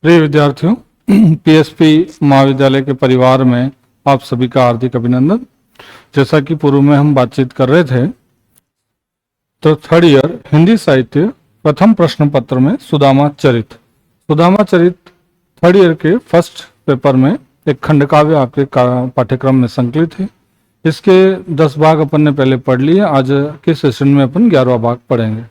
प्रिय विद्यार्थियों, पीएसपी महाविद्यालय के परिवार में आप सभी का हार्दिक अभिनंदन। जैसा कि पूर्व में हम बातचीत कर रहे थे, तो थर्ड ईयर हिंदी साहित्य प्रथम प्रश्न पत्र में सुदामा चरित थर्ड ईयर के फर्स्ट पेपर में एक खंड काव्य आपके पाठ्यक्रम में संकलित है। इसके 10 भाग अपन ने पहले पढ़ लिए। आज के सेशन में अपन 11वां भाग पढ़ेंगे।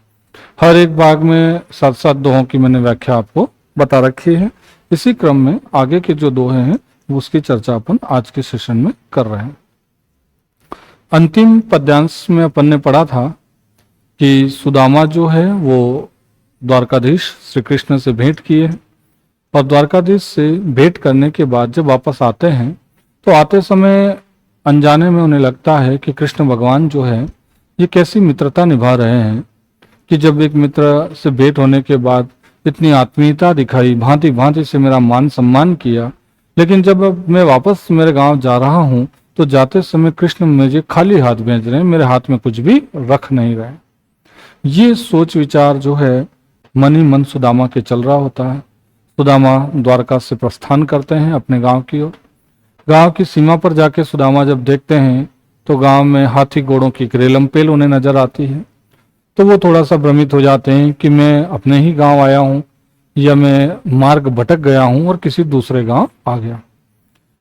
हर एक भाग में 7-7 दोहों की मैंने व्याख्या आपको बता रखी है। इसी क्रम में आगे के जो दोहे हैं उसकी चर्चा अपन आज के सेशन में कर रहे हैं। अंतिम पद्यांश में अपन ने पढ़ा था कि सुदामा जो है वो द्वारकाधीश श्री कृष्ण से भेंट किए हैं और द्वारकाधीश से भेंट करने के बाद जब वापस आते हैं तो आते समय अनजाने में उन्हें लगता है कि कृष्ण भगवान जो है ये कैसी मित्रता निभा रहे हैं कि जब एक मित्र से भेंट होने के बाद इतनी आत्मीयता दिखाई, भांति भांति से मेरा मान सम्मान किया, लेकिन जब मैं वापस मेरे गांव जा रहा हूं तो जाते समय कृष्ण मुझे खाली हाथ भेज रहे हैं, मेरे हाथ में कुछ भी रख नहीं रहे। ये सोच विचार जो है मन ही मन सुदामा के चल रहा होता है। सुदामा द्वारका से प्रस्थान करते हैं अपने गांव की ओर। गांव की सीमा पर जाके सुदामा जब देखते हैं तो गांव में हाथी घोड़ों की रेलमपेल उन्हें नजर आती है। तो वो थोड़ा सा भ्रमित हो जाते हैं कि मैं अपने ही गांव आया हूं या मैं मार्ग भटक गया हूं और किसी दूसरे गांव आ गया।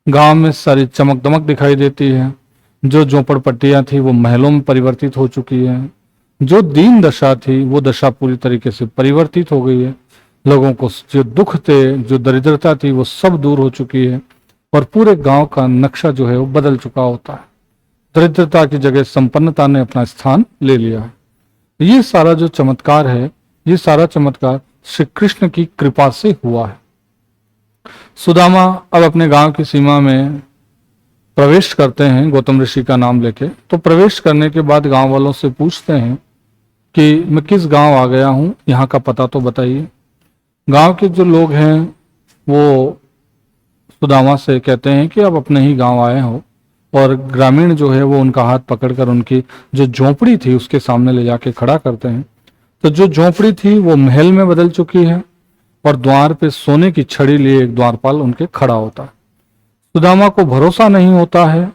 गांव में सारी चमक दमक दिखाई देती है। जो झोपड़पट्टियां थी वो महलों में परिवर्तित हो चुकी है। जो दीन दशा थी वो दशा पूरी तरीके से परिवर्तित हो गई है। लोगों को जो दुख थे, जो दरिद्रता थी वो सब दूर हो चुकी है और पूरे गांव का नक्शा जो है वो बदल चुका होता है। दरिद्रता की जगह संपन्नता ने अपना स्थान ले लिया है। ये सारा जो चमत्कार है, ये सारा चमत्कार श्री कृष्ण की कृपा से हुआ है। सुदामा अब अपने गांव की सीमा में प्रवेश करते हैं गौतम ऋषि का नाम लेके। तो प्रवेश करने के बाद गांव वालों से पूछते हैं कि मैं किस गांव आ गया हूं, यहाँ का पता तो बताइए। गांव के जो लोग हैं वो सुदामा से कहते हैं कि आप अपने ही गांव आए हो, और ग्रामीण जो है वो उनका हाथ पकड़कर उनकी जो झोपड़ी थी उसके सामने ले जाके खड़ा करते हैं। तो जो झोपड़ी थी वो महल में बदल चुकी है और द्वार पे सोने की छड़ी लिए एक द्वारपाल उनके खड़ा होता है। सुदामा को भरोसा नहीं होता है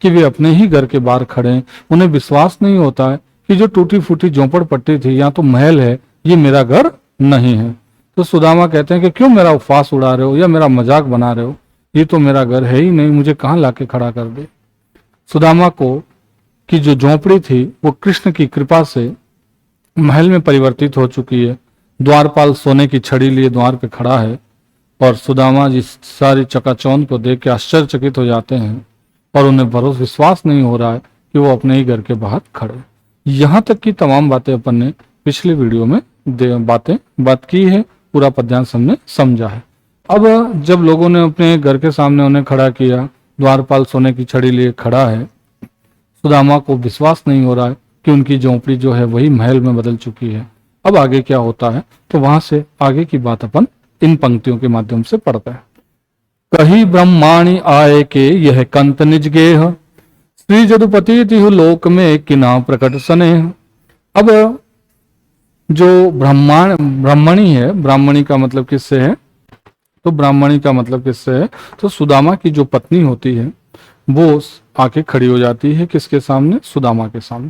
कि वे अपने ही घर के बाहर खड़े हैं। उन्हें विश्वास नहीं होता है कि जो टूटी फूटी झोपड़पट्टी थी या तो महल है, ये मेरा घर नहीं है। तो सुदामा कहते हैं कि क्यों मेरा उपवास उड़ा रहे हो या मेरा मजाक बना रहे हो, ये तो मेरा घर है ही नहीं, मुझे कहाँ लाके खड़ा कर दे। सुदामा को की जो झोपड़ी थी वो कृष्ण की कृपा से महल में परिवर्तित हो चुकी है। द्वारपाल सोने की छड़ी लिए द्वार पे खड़ा है और सुदामा जी सारी चकाचौंध को देख के आश्चर्यचकित हो जाते हैं और उन्हें भरोसा विश्वास नहीं हो रहा है कि वो अपने ही घर के बाहर खड़े। यहाँ तक की तमाम बातें अपन ने पिछले वीडियो में बात की है, पूरा पद्यांश हमने समझा है। अब जब लोगों ने अपने घर के सामने उन्हें खड़ा किया, द्वारपाल सोने की छड़ी लिए खड़ा है, सुदामा को विश्वास नहीं हो रहा है कि उनकी झोंपड़ी जो है वही महल में बदल चुकी है। अब आगे क्या होता है, तो वहां से आगे की बात अपन इन पंक्तियों के माध्यम से पढ़ते हैं। कही ब्रह्माणी आए के यह कंत निज गेह, श्री जदुपति तिहु लोक में किना प्रकट स्नेह। अब जो ब्राह्मणी है, ब्राह्मणी का मतलब किससे है, तो ब्राह्मणी का मतलब किससे है, तो सुदामा की जो पत्नी होती है वो आके खड़ी हो जाती है किसके सामने, सुदामा के सामने।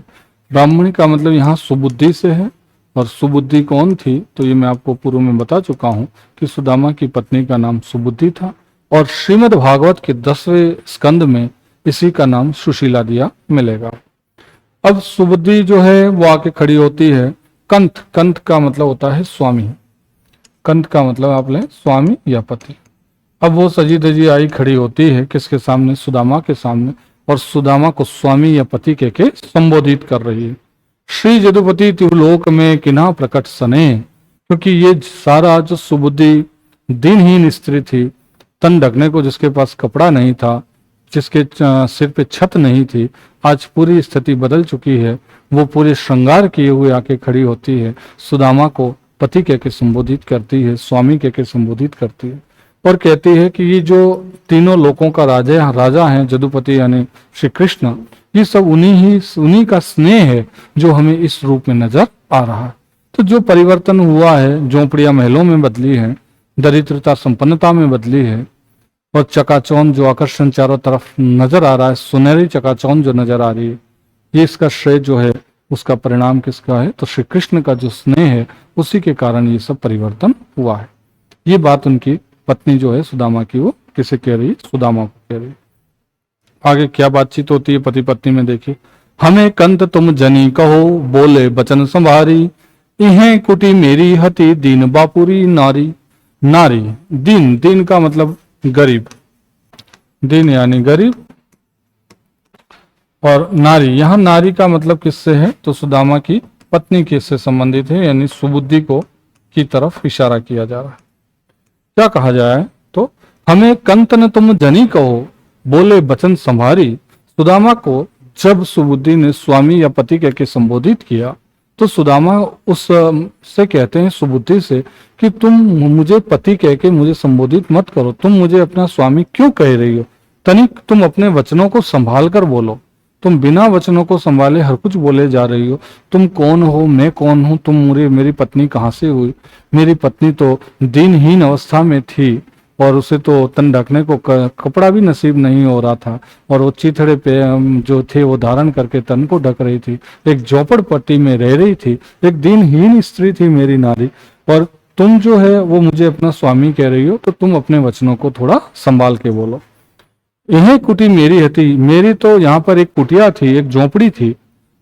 ब्राह्मणी का मतलब यहाँ सुबुद्धि से है, और सुबुद्धि कौन थी, तो ये मैं आपको पूर्व में बता चुका हूं कि सुदामा की पत्नी का नाम सुबुद्धि था और श्रीमद् भागवत के 10वें स्कंद में इसी का नाम सुशीला दिया मिलेगा। अब सुबुद्धि जो है वो आके खड़ी होती है। कंत का मतलब होता है स्वामी। कंत का मतलब आप लें स्वामी या पति। अब वो सजी धजी आई खड़ी होती है किसके सामने, सुदामा के सामने, और सुदामा को स्वामी या पति के संबोधित कर रही है। श्री जदुपति तिहुलोक में किना प्रकट स्नेह, क्योंकि ये सारा जो सुबुद्धि दिनहीन स्त्री थी, तन ढकने को जिसके पास कपड़ा नहीं था, जिसके सिर पे छत नहीं थी, आज पूरी स्थिति बदल चुकी है। वो पूरे श्रृंगार किए हुए आके खड़ी होती है, सुदामा को पति के संबोधित करती है, स्वामी के संबोधित करती है और कहती है कि ये जो तीनों लोकों का राजा है जदुपति यानी श्री कृष्ण, ये सब उन्हीं का स्नेह है जो हमें इस रूप में नजर आ रहा है। तो जो परिवर्तन हुआ है, झोंपड़ियां महलों में बदली हैं, दरिद्रता संपन्नता में बदली है, और चकाचौंध जो आकर्षण चारों तरफ नजर आ रहा है, सुनहरी चकाचौंध जो नजर आ रही है, ये इसका श्रेय जो है उसका परिणाम किसका है? तो श्री कृष्ण का जो स्नेह है उसी के कारण ये सब परिवर्तन हुआ है। ये बात उनकी पत्नी जो है सुदामा की, वो किसे कह रही है? सुदामा को कह रही है। आगे क्या बातचीत होती है पति पत्नी में, देखिए। हमें कंत तुम जनी कहो, बोले बचन संभारी, इहें कुटी मेरी हति, दीन बापुरी नारी। नारी, दीन, दीन का मतलब गरीब, दीन यानी गरीब, और नारी, यहां नारी का मतलब किससे है? तो सुदामा की पत्नी के से संबंधित है, यानी सुबुद्धि को की तरफ इशारा किया जा रहा है। क्या कहा जाए? तो हमें कंत न तुम जनी कहो, बोले बचन संभारी। सुदामा को जब सुबुद्धि ने स्वामी या पति कह के संबोधित किया, तो सुदामा उस से कहते हैं सुबुद्धि से कि तुम मुझे पति कह के मुझे संबोधित मत करो, तुम मुझे अपना स्वामी क्यों कह रही हो? तनिक तुम अपने वचनों को संभाल कर बोलो, तुम बिना वचनों को संभाले हर कुछ बोले जा रही हो। तुम कौन हो, मैं कौन हूं, तुम मेरी पत्नी कहाँ से हुई? मेरी पत्नी तो दीनहीन अवस्था में थी और उसे तो तन ढकने को कपड़ा भी नसीब नहीं हो रहा था, और वो चीथड़े पे जो थे वो धारण करके तन को ढक रही थी, एक झोपड़पट्टी में रह रही थी, एक दीनहीन स्त्री थी मेरी नारी, और तुम जो है वो मुझे अपना स्वामी कह रही हो, तो तुम अपने वचनों को थोड़ा संभाल के बोलो। यह कुटी मेरी हती, मेरी तो यहाँ पर एक कुटिया थी, एक झोपड़ी थी,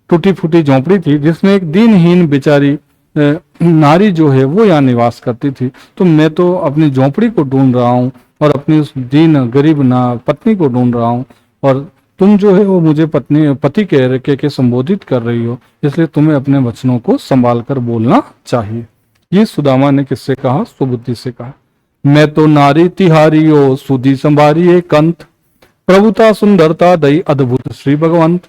टूटी फूटी झोपड़ी थी, जिसमें एक दीनहीन बेचारी नारी जो है वो यहाँ निवास करती थी। तो मैं तो अपनी झोपड़ी को ढूंढ रहा हूँ और अपनी उस दीन गरीब पत्नी को ढूंढ रहा हूँ, और तुम जो है वो मुझे पति कह के संबोधित कर रही हो, इसलिए तुम्हें अपने वचनों को संभाल कर बोलना चाहिए। ये सुदामा ने किससे कहा? सुबुद्धि से कहा। मैं तो नारी तिहारी हो, सुधी संभारी कंत, प्रभुता सुंदरता दई अद्भुत श्री भगवंत।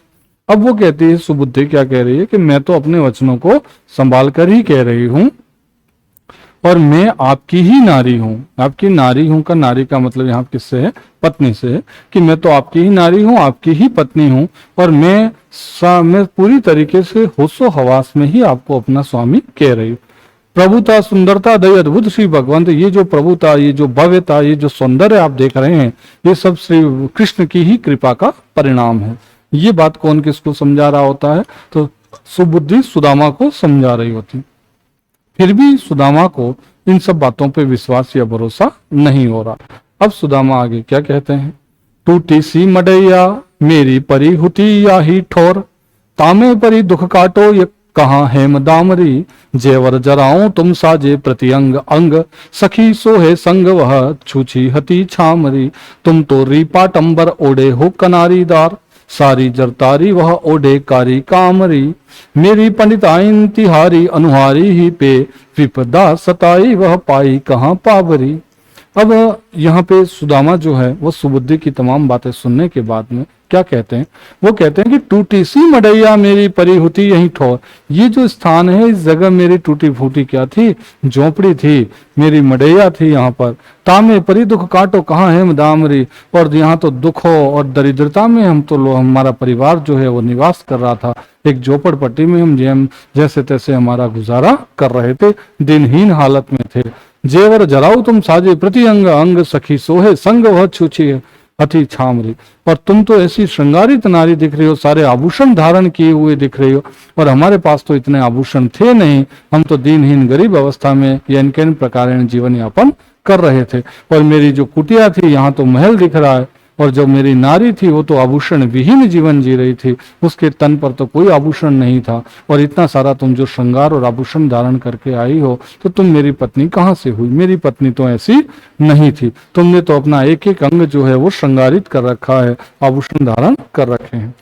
अब वो कहती है, सुबुद्धि क्या कह रही है कि मैं तो अपने वचनों को संभाल कर ही कह रही हूं, और मैं आपकी ही नारी हूं। आपकी नारी हूं का नारी का मतलब यहाँ किससे है? पत्नी से है, कि मैं तो आपकी ही नारी हूं, आपकी ही पत्नी हूं, और मैं पूरी तरीके से होशो हवास में ही आपको अपना स्वामी कह रही हूं। प्रभुता सुंदरता दई अद्भुत श्री भगवंत, ये जो प्रभुता, ये जो भव्यता, ये जो सौंदर्य आप देख रहे हैं, ये सब श्री कृष्ण की ही कृपा का परिणाम है। ये बात कौन किसको समझा रहा होता है? तो सुबुद्धि सुदामा को समझा रही होती। फिर भी सुदामा को इन सब बातों पे विश्वास या भरोसा नहीं हो रहा। अब सुदामा आगे क्या कहते हैं? टूटी सी मडैया मेरी परी हुती या ही ठोर, तामे परी दुख काटो ये कहाँ हेम दामरी, जेवर जराओ तुम साजे प्रति अंग अंग, सखी सोहे संग वह छूछी हती छामरी। तुम तो रीपाटंबर ओढ़े हो कनारीदार, सारी जरतारी वह ओढ़े कारी कामरी। मेरी पंडिताइन तिहारी अनुहारी ही पे, विपदा सताई वह पाई कहाँ पावरी। अब यहाँ पे सुदामा जो है वो सुबुद्धि की तमाम बातें सुनने के बाद में क्या कहते हैं? वो कहते हैं कि टूटी सी मडैया मेरी परी हुती यही ठोर। ये जो स्थान है, इस जगह मेरी टूटी फूटी क्या थी? झोपड़ी थी, मेरी मडैया थी यहाँ पर। तामे परी दुख काटो कहाँ है दामरी, और यहाँ तो दुखों और दरिद्रता में हम तो हमारा परिवार जो है वो निवास कर रहा था। एक झोपड़पट्टी में हम जैसे तैसे हमारा गुजारा कर रहे थे, दिनहीन हालत में थे। जेवर जराऊ तुम साजे प्रति अंग अंग, सखी सोहे संग वह छूछी अति छामरी। और तुम तो ऐसी श्रृंगारित नारी दिख रही हो, सारे आभूषण धारण किए हुए दिख रही हो, और हमारे पास तो इतने आभूषण थे नहीं, हम तो दीनहीन गरीब अवस्था में या इनके प्रकार जीवन यापन कर रहे थे। और मेरी जो कुटिया थी, यहाँ तो महल दिख रहा है, और जो मेरी नारी थी वो तो आभूषण विहीन जीवन जी रही थी, उसके तन पर तो कोई आभूषण नहीं था। और इतना सारा तुम जो श्रृंगार और आभूषण धारण करके आई हो, तो तुम मेरी पत्नी कहाँ से हुई? मेरी पत्नी तो ऐसी नहीं थी। तुमने तो अपना एक एक अंग जो है वो श्रृंगारित कर रखा है, आभूषण धारण कर रखे हैं।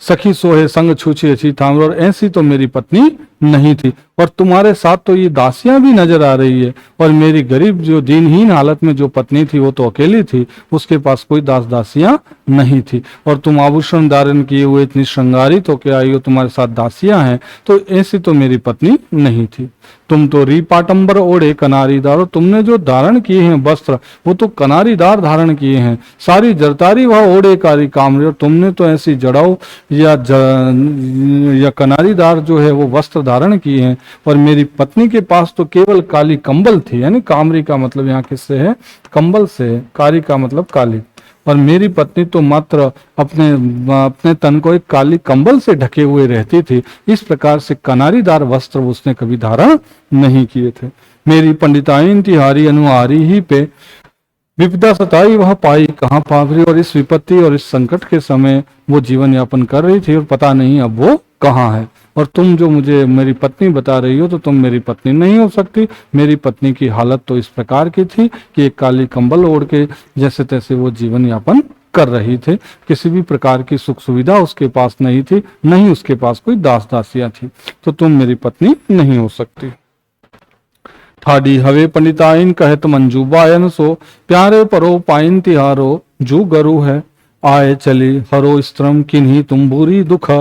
सखी सोहे संग छूछी अच्छी थाम, और ऐसी तो मेरी पत्नी नहीं थी। और तुम्हारे साथ तो ये दासियां भी नजर आ रही है, और मेरी गरीब जो दीनहीन हालत में जो पत्नी थी वो तो अकेली थी, उसके पास कोई दासियां नहीं थी। और तुम आभूषण धारण किए हुए इतनी श्रृंगारित होके आई हो, तुम्हारे साथ दासियां हैं, तो ऐसी तो मेरी पत्नी नहीं थी। तुम तो रीपाटंबर ओढ़े कनारीदार, तुमने जो धारण किए हैं वस्त्र वो तो कनारीदार धारण किए हैं, सारी जरतारी वह ओढ़े कारी कामरी, और तुमने तो ऐसी जड़ाऊ या कनारीदार जो है वो वस्त्र धारण किए हैं। और मेरी पत्नी के पास तो केवल काली कंबल थी, यानी कामरी का मतलब यहाँ किससे है, कंबल से है, कारी का मतलब काली। और मेरी पत्नी तो मात्र अपने तन को एक काली कंबल से ढके हुए रहती थी। इस प्रकार से कनारीदार वस्त्र उसने कभी धारण नहीं किए थे। मेरी पंडिताइन तिहारी अनुहारी ही पे विपदा सताई वह पाई कहाँ पावरी, और इस विपत्ति और इस संकट के समय वो जीवन यापन कर रही थी और पता नहीं अब वो कहाँ है। और तुम जो मुझे मेरी पत्नी बता रही हो तो तुम मेरी पत्नी नहीं हो सकती। मेरी पत्नी की हालत तो इस प्रकार की थी कि एक काली कंबल ओढ़ के जैसे तैसे वो जीवन यापन कर रही थे। किसी भी प्रकार की सुख सुविधा उसके पास नहीं थी, नहीं उसके पास कोई दास दासियां थी, तो तुम मेरी पत्नी नहीं हो सकती। ठाडी हवे पंडिताइन कहत मंजू बायन सो, प्यारे परो पाइन तिहारो जू गरु है, आए चली हरो स्त्रम किन्हीं तुम बुरी दुख,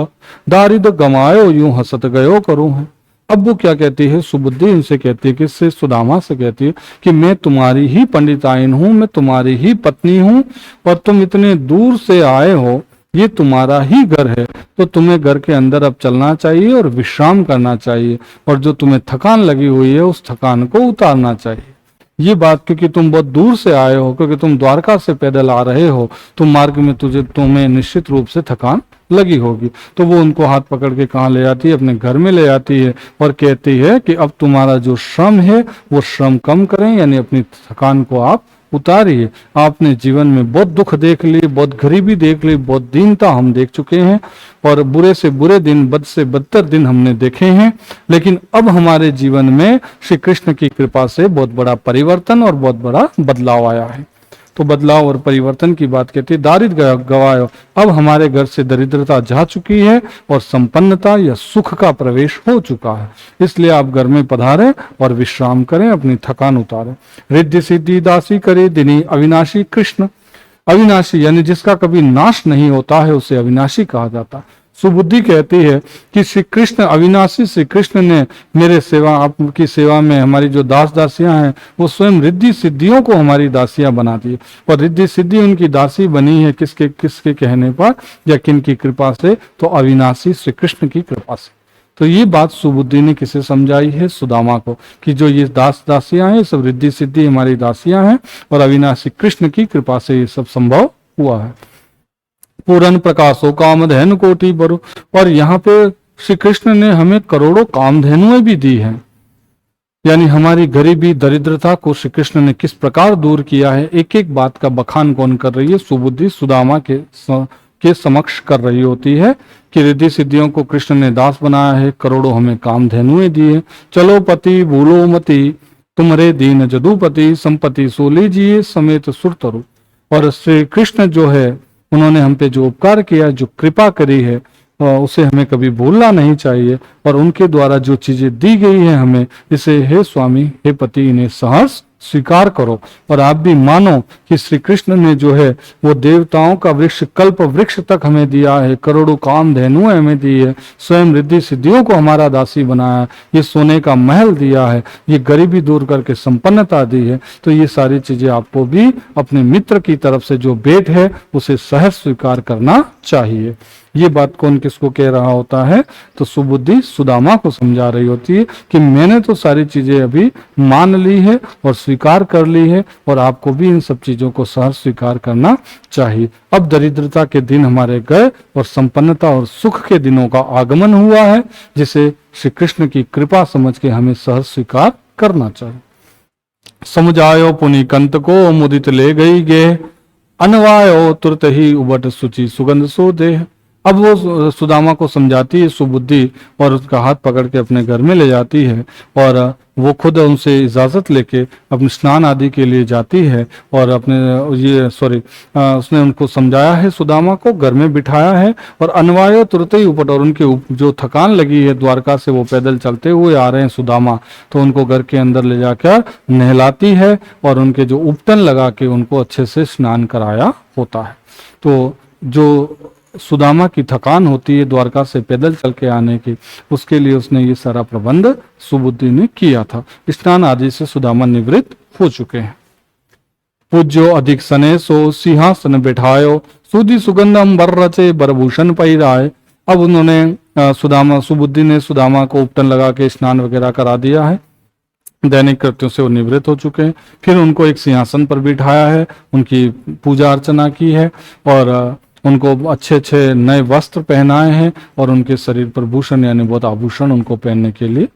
दारिद गमायो यूं हसत गयो करूं है। अब वो क्या कहती है, सुबुद्धि इनसे कहती है, किससे, सुदामा से कहती है कि मैं तुम्हारी ही पंडिताइन हूं, मैं तुम्हारी ही पत्नी हूं, और तुम इतने दूर से आए हो, ये तुम्हारा ही घर है, तो तुम्हें घर के अंदर अब चलना चाहिए और विश्राम करना चाहिए, और जो तुम्हें थकान लगी हुई है उस थकान को उतारना चाहिए। ये बात क्योंकि तुम बहुत दूर से आए हो, क्योंकि तुम द्वारका से पैदल आ रहे हो, तो मार्ग में तुम्हें निश्चित रूप से थकान लगी होगी। तो वो उनको हाथ पकड़ के कहाँ ले जाती है, अपने घर में ले जाती है और कहती है कि अब तुम्हारा जो श्रम है वो श्रम कम करें, यानी अपनी थकान को आप उतारिए। आपने जीवन में बहुत दुख देख ली, बहुत गरीबी देख ली, बहुत दीनता हम देख चुके हैं, और बुरे से बुरे दिन, बद से बदतर दिन हमने देखे हैं, लेकिन अब हमारे जीवन में श्री कृष्ण की कृपा से बहुत बड़ा परिवर्तन और बहुत बड़ा बदलाव आया है। तो बदलाव और परिवर्तन की बात कहती है, दारिद्र गवायो, अब हमारे घर से दरिद्रता जा चुकी है और संपन्नता या सुख का प्रवेश हो चुका है, इसलिए आप घर में पधारें और विश्राम करें, अपनी थकान उतारें। रिद्धि सिद्धि दासी करे दिनी अविनाशी कृष्ण, अविनाशी यानी जिसका कभी नाश नहीं होता है उसे अविनाशी कहा जाता है। सुबुद्धि कहती है कि श्री कृष्ण अविनाशी, श्री कृष्ण ने मेरे सेवा, आपकी सेवा में हमारी जो दास दासियां हैं वो स्वयं रिद्धि सिद्धियों को हमारी दासियां बना दी, और रिद्धि सिद्धि उनकी दासी बनी है किसके किसके कहने पर या किन की कृपा से, तो अविनाशी श्री कृष्ण की कृपा से। तो ये बात सुबुद्धि ने किसे समझाई है, सुदामा को, कि जो ये दास दासियां हैं सब रिद्धि सिद्धि हमारी दासियां हैं, और अविनाशी कृष्ण की कृपा से ये सब संभव हुआ है। पूरन प्रकाशो कामधेनु कोटि बरु, और यहाँ पे श्री कृष्ण ने हमें करोड़ों कामधेनुएं भी दी हैं, यानी हमारी गरीबी दरिद्रता को श्री कृष्ण ने किस प्रकार दूर किया है। एक एक बात का बखान कौन कर रही है, सुबुद्धि सुदामा के समक्ष कर रही होती है कि रिद्धि सिद्धियों को कृष्ण ने दास बनाया है, करोड़ों हमें कामधेनुएं दिए, चलो पति भूलो मति तुम्हारे दीन जदुपति, संपत्ति सो लीजिए समेत सुरतरु। और श्री कृष्ण जो है उन्होंने हम पे जो उपकार किया, जो कृपा करी है, उसे हमें कभी भूलना नहीं चाहिए, और उनके द्वारा जो चीजें दी गई है हमें, इसे हे स्वामी हे पति इन्हें सहर्ष स्वीकार करो। और आप भी मानो कि श्री कृष्ण ने जो है वो देवताओं का वृक्ष कल्प वृक्ष तक हमें दिया है, करोड़ों कामधेनुएं हमें दी है, स्वयं रिद्धि सिद्धियों को हमारा दासी बनाया, ये सोने का महल दिया है, ये गरीबी दूर करके संपन्नता दी है। तो ये सारी चीजें आपको भी अपने मित्र की तरफ से जो भेंट है उसे सहज स्वीकार करना चाहिए। ये बात कौन किसको कह रहा होता है, तो सुबुद्धि सुदामा को समझा रही होती है कि मैंने तो सारी चीजें अभी मान ली है और स्वीकार कर ली है, और आपको भी इन सब चीजों को सहज स्वीकार करना चाहिए। अब दरिद्रता के दिन हमारे गए और संपन्नता और सुख के दिनों का आगमन हुआ है, जिसे श्री कृष्ण की कृपा समझ के हमें सहज स्वीकार करना चाहिए। समझायो पुनि कंत को मुदित ले गई गे, अनवायो तुरत ही उबट सुचि सुगंध सो देह। अब वो सुदामा को समझाती है सुबुद्धि, और उसका हाथ पकड़ के अपने घर में ले जाती है, और वो खुद उनसे इजाजत लेके अपने स्नान आदि के लिए जाती है, और उसने उनको समझाया है, सुदामा को घर में बिठाया है, और अनवाय तुरंत ही ऊपर, और उनके जो थकान लगी है द्वारका से वो पैदल चलते हुए आ रहे हैं सुदामा, तो उनको घर के अंदर ले जाकर नहलाती है, और उनके जो उपटन लगा के उनको अच्छे से स्नान कराया होता है। तो जो सुदामा की थकान होती है द्वारका से पैदल चल के आने की, उसके लिए उसने ये सारा प्रबंध सुबुद्धि ने किया था। स्नान आदि से सुदामा निवृत्त हो चुके हैं। पूज्यो अधिक सने सो सिंहासन बैठायो, सुधि सुगंधम बर रचे बरभूषण पहिराए। अब उन्होंने सुदामा सुबुद्धि ने सुदामा को उपटन लगा के स्नान वगैरह करा दिया है, दैनिक कृत्यों से वो निवृत्त हो चुके हैं। फिर उनको एक सिंहासन पर बिठाया है, उनकी पूजा अर्चना की है और उनको अच्छे अच्छे नए वस्त्र पहनाए हैं और उनके शरीर पर भूषण यानी बहुत आभूषण उनको पहनने के लिए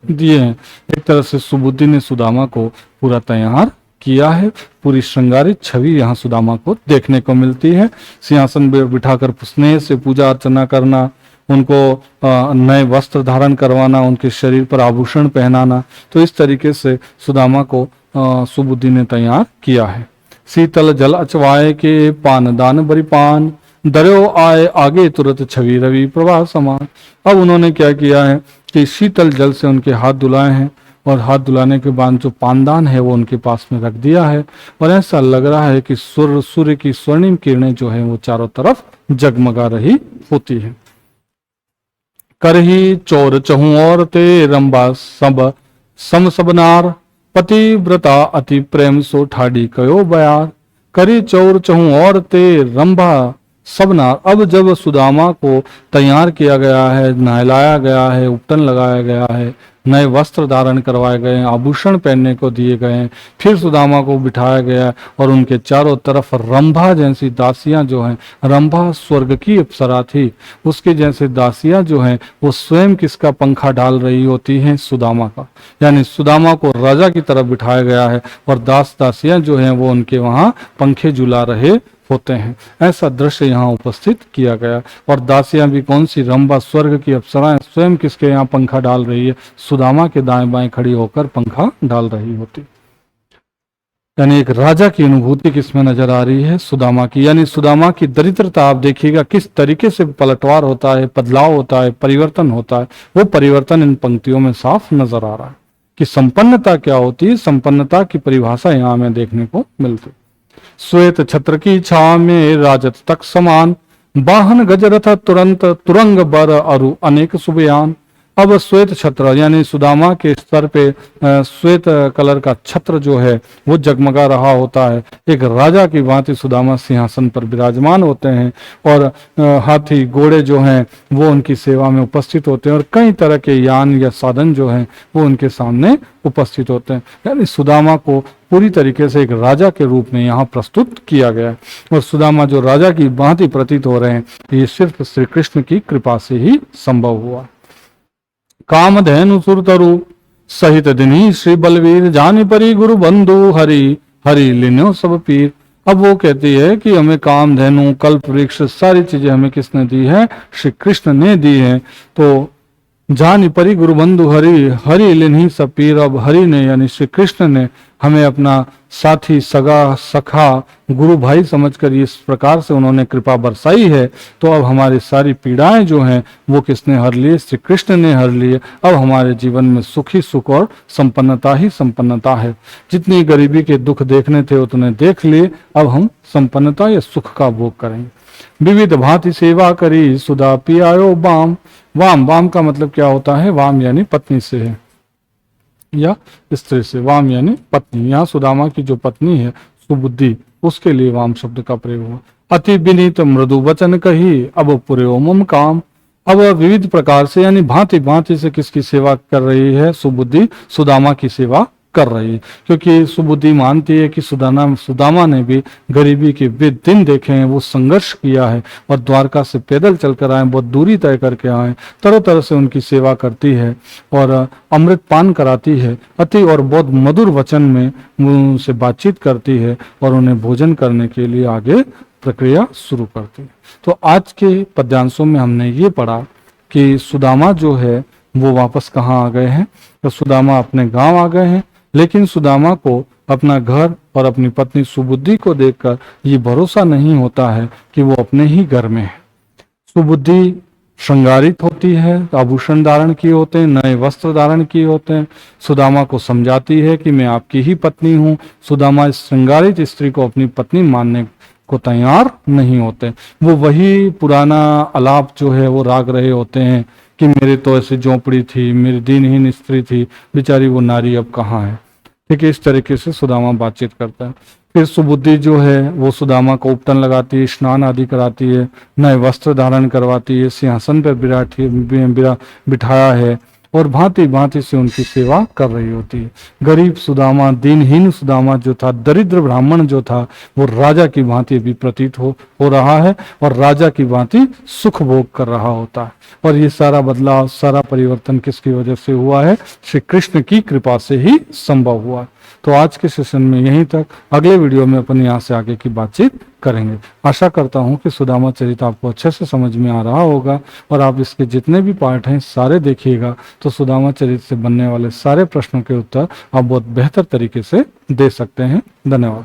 दिए हैं। एक तरह से सुबुद्धि ने सुदामा को पूरा तैयार किया है। पूरी श्रृंगारित छवि यहाँ सुदामा को देखने को मिलती है। सिंहासन पर बिठाकर स्नेह से पूजा अर्चना करना, उनको नए वस्त्र धारण करवाना, उनके शरीर पर आभूषण पहनाना, तो इस तरीके से सुदामा को सुबुद्धि ने तैयार किया है। शीतल जल अचवाए के पान दान बरिपान, दर्यो आए आगे तुरंत छवि रवि प्रभा समान। अब उन्होंने क्या किया है कि शीतल जल से उनके हाथ धुलाए हैं और हाथ धुलाने के बाद जो पानदान है वो उनके पास में रख दिया है और ऐसा लग रहा है कि सूर्य की स्वर्णिम किरणें जो है वो चारों तरफ जगमगा रही होती है। करही चोर चहु और ते रंबा सब सम सबनार, पतिव्रता अति प्रेम सो ठाडी कयो बयार। करी चौर चहु और ते रंभा सबनार। अब जब सुदामा को तैयार किया गया है, नहलाया गया है, उपटन लगाया गया है, नए वस्त्र धारण करवाए गए हैं, आभूषण पहनने को दिए गए हैं, फिर सुदामा को बिठाया गया और उनके चारों तरफ रंभा जैसी दासियां जो हैं, रंभा स्वर्ग की अप्सरा थी, उसके जैसे दासियां जो हैं वो स्वयं किसका पंखा डाल रही होती हैं, सुदामा का। यानी सुदामा को राजा की तरफ बिठाया गया है और दास दासियां जो हैं वो उनके वहां पंखे झुला रहे होते हैं। ऐसा दृश्य यहाँ उपस्थित किया गया। और दासियां भी कौन सी, रंभा स्वर्ग की अप्सराएं स्वयं किसके यहाँ पंखा डाल रही है, सुदामा के दाएं बाएं खड़ी होकर पंखा डाल रही होती। यानी एक राजा की अनुभूति किसमें नजर आ रही है, सुदामा की। यानी सुदामा की दरिद्रता आप देखिएगा किस तरीके से पलटवार होता है, बदलाव होता है, परिवर्तन होता है। वो परिवर्तन इन पंक्तियों में साफ नजर आ रहा है कि संपन्नता क्या होती है। संपन्नता की परिभाषा यहाँ हमें देखने को मिलती। श्वेत छत्र की छाव में राजत तक समान, वाहन गजरथ तुरंत तुरंग बर अरु अनेक सुबयान। अब श्वेत छत्र यानी सुदामा के स्तर पे श्वेत कलर का छत्र जो है वो जगमगा रहा होता है। एक राजा की भांति सुदामा सिंहासन पर विराजमान होते हैं और हाथी घोड़े जो हैं वो उनकी सेवा में उपस्थित होते हैं और कई तरह के यान या साधन जो हैं वो उनके सामने उपस्थित होते हैं। यानी सुदामा को पूरी तरीके से एक राजा के रूप में यहाँ प्रस्तुत किया गया है और सुदामा जो राजा की भांति प्रतीत हो रहे हैं ये सिर्फ श्री कृष्ण की कृपा से ही संभव हुआ। कामधेनु सुरतरु सहित दिनी श्री बलवीर, जानि परी गुरु बंधु हरि हरि लिन्यो सब पीर। अब वो कहती है कि हमें कामधेनु, कल्प वृक्ष, सारी चीजें हमें किसने दी है, श्री कृष्ण ने दी है। तो जानि परी गुरु बंधु हरि हरि लिन्ही सब पीर। अब हरि ने यानी श्री कृष्ण ने हमें अपना साथी, सगा, सखा, गुरु भाई समझकर इस प्रकार से उन्होंने कृपा बरसाई है। तो अब हमारी सारी पीड़ाएं जो हैं वो किसने हर लिए, श्री कृष्ण ने हर लिए। अब हमारे जीवन में सुख ही सुख और संपन्नता ही संपन्नता है। जितनी गरीबी के दुख देखने थे उतने देख लिए, अब हम संपन्नता या सुख का भोग करेंगे। विविध भांति सेवा करी सुधा पियायो वाम। वाम, वाम का मतलब क्या होता है, वाम यानी पत्नी से है या स्त्री से, वाम यानी पत्नी। यहाँ सुदामा की जो पत्नी है सुबुद्धि, उसके लिए वाम शब्द का प्रयोग हुआ। अति विनीत मृदु वचन कही अब पुर्यो मम काम। अब विविध प्रकार से यानी भांति भांति से किसकी सेवा कर रही है, सुबुद्धि सुदामा की सेवा कर रही है। क्योंकि सुबुद्धि मानती है कि सुदामा ने भी गरीबी के वे दिन देखे हैं, वो संघर्ष किया है और द्वारका से पैदल चलकर आए, बहुत दूरी तय करके आए, तरह तरह से उनकी सेवा करती है और अमृत पान कराती है, अति और बहुत मधुर वचन में उनसे बातचीत करती है और उन्हें भोजन करने के लिए आगे प्रक्रिया शुरू करती है। तो आज के पद्यांशों में हमने ये पढ़ा कि सुदामा जो है वो वापस कहाँ आ गए हैं, तो सुदामा अपने गांव आ गए हैं। लेकिन सुदामा को अपना घर और अपनी पत्नी सुबुद्धि को देखकर ये भरोसा नहीं होता है कि वो अपने ही घर में है। सुबुद्धि श्रृंगारित होती है, आभूषण धारण किए होते हैं, नए वस्त्र धारण किए होते हैं। सुदामा को समझाती है कि मैं आपकी ही पत्नी हूँ। सुदामा इस श्रृंगारित स्त्री को अपनी पत्नी को तैयार नहीं होते। वो वही पुराना आलाप जो है वो राग रहे होते हैं कि मेरी तो ऐसी झोंपड़ी थी, मेरी दीनहीन स्त्री थी, बेचारी वो नारी अब कहाँ है। ठीक है, इस तरीके से सुदामा बातचीत करता है। फिर सुबुद्धि जो है वो सुदामा को उपटन लगाती है, स्नान आदि कराती है, नए वस्त्र धारण करवाती है, सिंहासन पर बिठाया है और भांति भांति से उनकी सेवा कर रही होती है। गरीब सुदामा, दीनहीन सुदामा जो था, दरिद्र ब्राह्मण जो था, वो राजा की भांति भी प्रतीत हो रहा है और राजा की भांति सुख भोग कर रहा होता है। और ये सारा बदलाव, सारा परिवर्तन किसकी वजह से हुआ है? श्री कृष्ण की कृपा से ही संभव हुआ है। तो आज के सेशन में यहीं तक, अगले वीडियो में अपन यहाँ से आगे की बातचीत करेंगे। आशा करता हूँ कि सुदामा चरित आपको अच्छे से समझ में आ रहा होगा और आप इसके जितने भी पार्ट हैं सारे देखिएगा, तो सुदामा चरित से बनने वाले सारे प्रश्नों के उत्तर आप बहुत बेहतर तरीके से दे सकते हैं। धन्यवाद।